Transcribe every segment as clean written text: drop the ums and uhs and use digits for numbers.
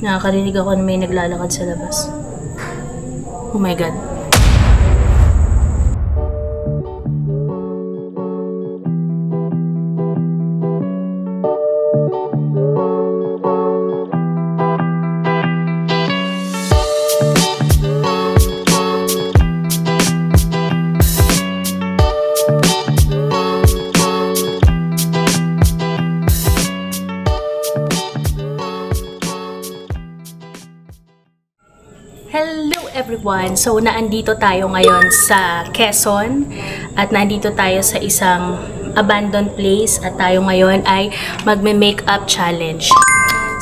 Nakakarinig ako na may naglalakad sa labas. Oh my God. Hello everyone! So, naandito tayo ngayon sa Quezon at nandito tayo sa isang abandoned place at tayo ngayon ay magme-makeup challenge.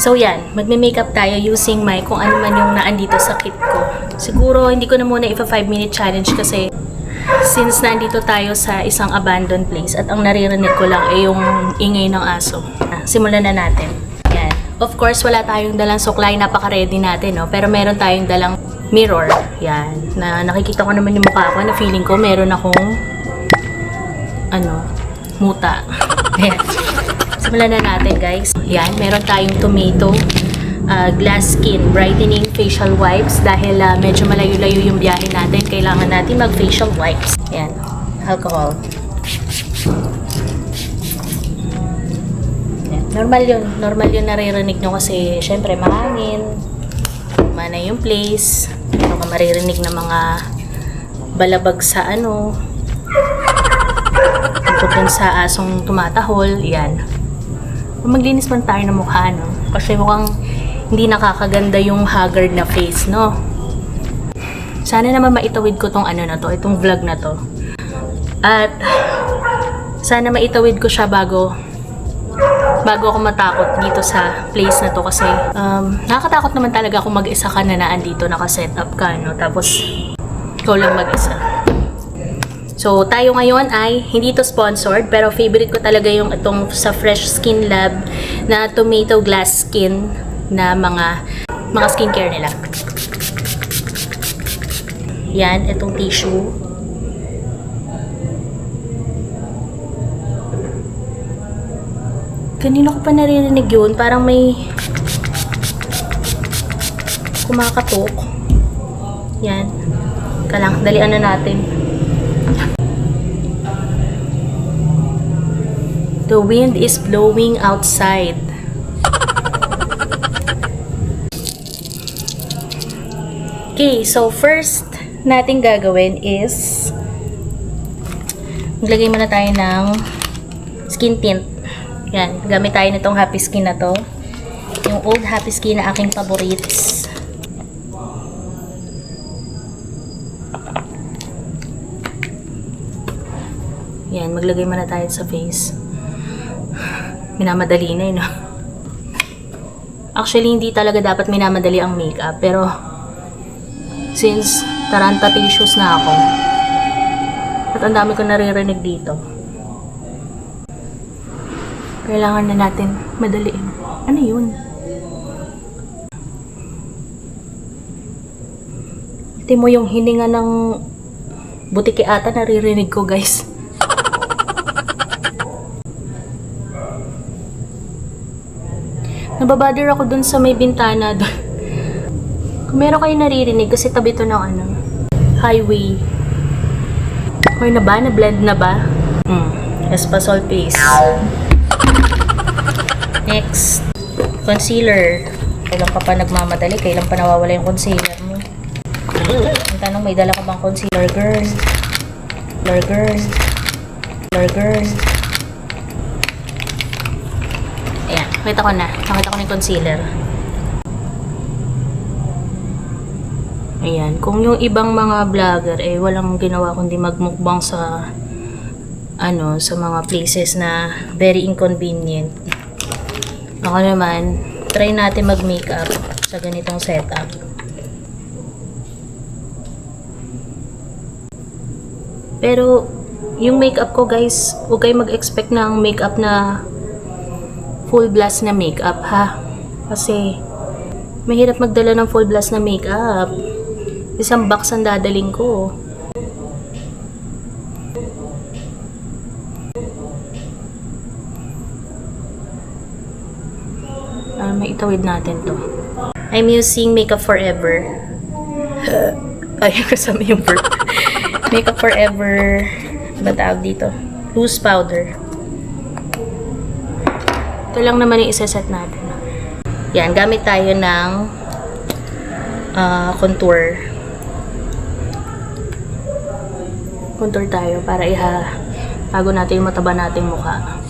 So, yan. Magme-makeup tayo using my kung ano man yung naandito sa kit ko. Siguro, hindi ko na muna ipa 5-minute challenge kasi since nandito tayo sa isang abandoned place at ang naririnig ko lang ay yung ingay ng aso. Simulan na natin. Of course, wala tayong dalang suklay, napaka-ready natin, no? Pero meron tayong dalang mirror. Yan. Na nakikita ko naman yung mukha ko na feeling ko meron akong muta. Ayan. Simulan na natin, guys. Yan. Meron tayong tomato glass skin brightening facial wipes dahil medyo malayo-layo yung biyahe natin. Kailangan natin mag-facial wipes. Yan. Alcohol. Normal yun naririnig nyo kasi syempre mahangin, mana yung place, baka maririnig na mga balabag sa tungkol dun sa asong tumatahol, yan. Maglinis man tayo ng mukha, no? Kasi mukhang hindi nakakaganda yung haggard na face, no? Sana naman maitawid ko tong itong vlog na to. At sana maitawid ko siya bago ako matakot dito sa place na to kasi nakakatakot naman talaga kung mag-isa ka na naandito, naka-set up ka, no? Tapos ikaw lang mag-isa. So, tayo ngayon ay hindi to sponsored pero favorite ko talaga yung itong sa Fresh Skin Lab na tomato glass skin na mga skincare nila. Yan, itong tissue. Kanina ko pa naririnig yun. Parang may kumakatok. Yan. Kalang, dalian na natin. The wind is blowing outside. Okay, so first natin gagawin is maglagay muna tayo ng skin tint. Yan, gamit tayo nitong Happy Skin na to. Yung old Happy Skin na aking favorites. Yan, maglagay muna tayo sa face. Minamadali na no? Actually, hindi talaga dapat minamadali ang makeup. Pero, since taranta tissues na ako, at ang dami ko naririnig dito, kailangan na natin madaliin. Ano yun? Ito mo yung hininga ng butiki ata naririnig ko, guys. Nababother ako dun sa may bintana dun. Kung meron kayo naririnig kasi tabi to ng highway. Okay na ba? Na-blend na ba? Espasol paste. Next, concealer. Kailan ka pa nagmamadali? Kailan pa nawawala yung concealer mo? Ang tanong, may dala ka bang concealer, girl? Girl. Ayan, nakita ko na yung concealer. Ayan, kung yung ibang mga vlogger walang ginawa kundi magmukbang sa sa mga places na very inconvenient. Ako naman, try natin mag-makeup sa ganitong setup. Pero, yung makeup ko, guys, huwag kayo mag-expect ng makeup na full blast na makeup, ha? Kasi, mahirap magdala ng full blast na makeup. Isang box ang dadaling ko. Maitawid natin to. I'm using Makeup Forever. Ayun, kasama yung burp. Makeup Forever, ba tawag dito? Loose powder. Ito lang naman yung isa-set natin. Yan, gamit tayo ng contour. Contour tayo para tago natin yung mataba nating mukha.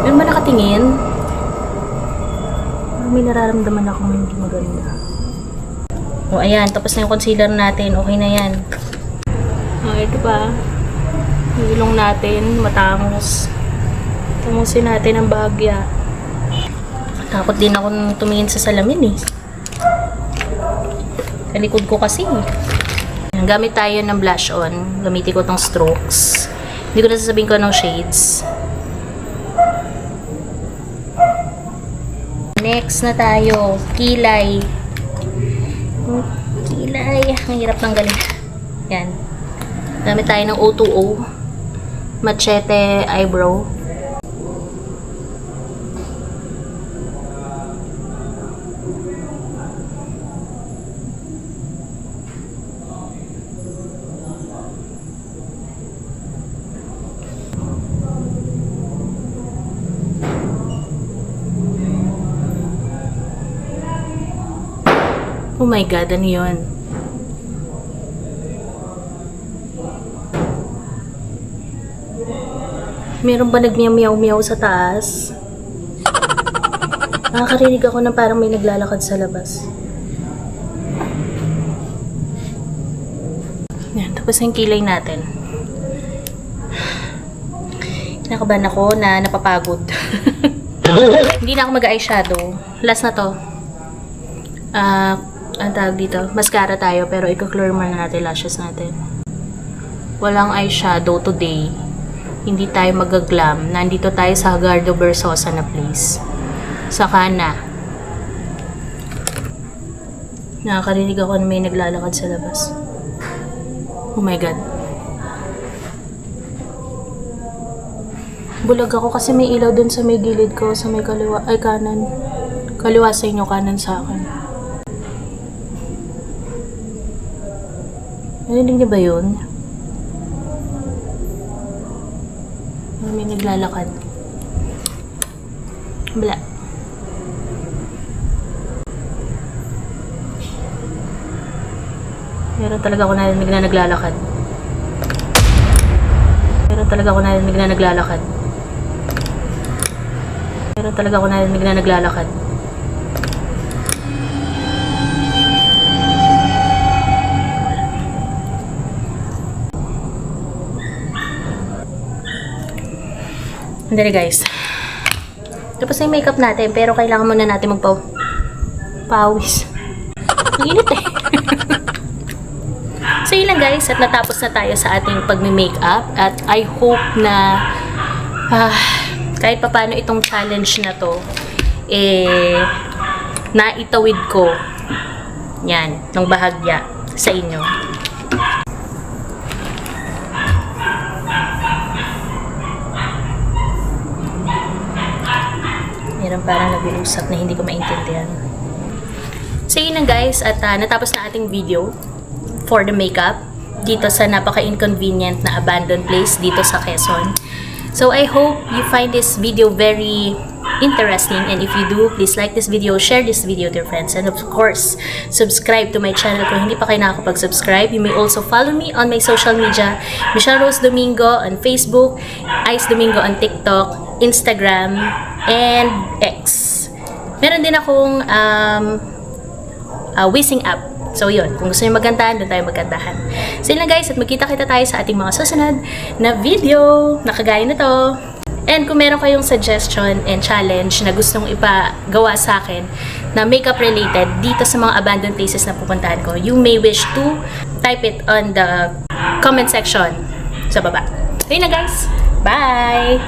Meron ba nakatingin? May nararamdaman ako hindi maganda. O, ayan. Tapos na yung concealer natin. Okay na yan. O, ito pa. Ilong natin. Matangos. Tamusin natin ang bahagya. Takot din ako tumingin sa salamin eh. Sa likod ko kasi. Ayan, gamit tayo ng blush on. Gamitin ko tong strokes. Hindi ko na sasabihin ko ng shades. Next na tayo, kilay. Kilay, ang hirap tanggalin. Yan. Gamit tayo ng O2O. Machete eyebrow. Oh my God, ano yun? Meron ba nagmiyaw-miyaw sa taas? Nakakarinig ako na parang may naglalakad sa labas. Yan, tapos yung kilay natin. Nakabahan ako na napapagod. Hindi na ako mag-eyeshadow. Last na to. Ang tawag dito, mascara tayo pero i-clear muna natin lashes natin. Walang eyeshadow today. Hindi tayo mag-glam. Nandito tayo sa Hagardo Versosa na place. Saka na. Nakakarinig ako na may naglalakad sa labas. Oh my God. Bulag ako kasi may ilaw dun sa may gilid ko, sa may kaliwa, ay kanan. Kaliwa sa inyo, kanan sa akin. Narinig niyo ba yun? May naglalakad. Wala. Meron talaga ako narinig na naglalakad. Meron talaga ako narinig na naglalakad. Meron talaga ako narinig na naglalakad. Hindi guys. Tapos na yung makeup natin, pero kailangan muna natin magpawis. Ang init eh. So yun lang guys, at natapos na tayo sa ating pagme-makeup. At I hope na kahit papaano itong challenge na to, naitawid ko yan, ng bahagya sa inyo. Meron parang nag-uusap na hindi ko maintindihan. So yun lang guys, at natapos na ating video for the makeup dito sa napaka-inconvenient na abandoned place dito sa Quezon. So I hope you find this video very interesting, and if you do, please like this video, share this video to your friends, and of course, subscribe to my channel kung hindi pa kayo nakakapag-subscribe. You may also follow me on my social media, Michelle Rose Domingo on Facebook, Ice Domingo on TikTok, Instagram, and X. Meron din akong Wishing app. So yun, kung gusto nyo magkantahan, doon tayo magkantahan. So yun lang guys, at magkita-kita tayo sa ating mga susunod na video na kagaya na to. And kung meron kayong suggestion and challenge na gustong ipagawa sa akin na makeup related dito sa mga abandoned places na pupuntahan ko, you may wish to type it on the comment section sa baba. So yun na guys, bye!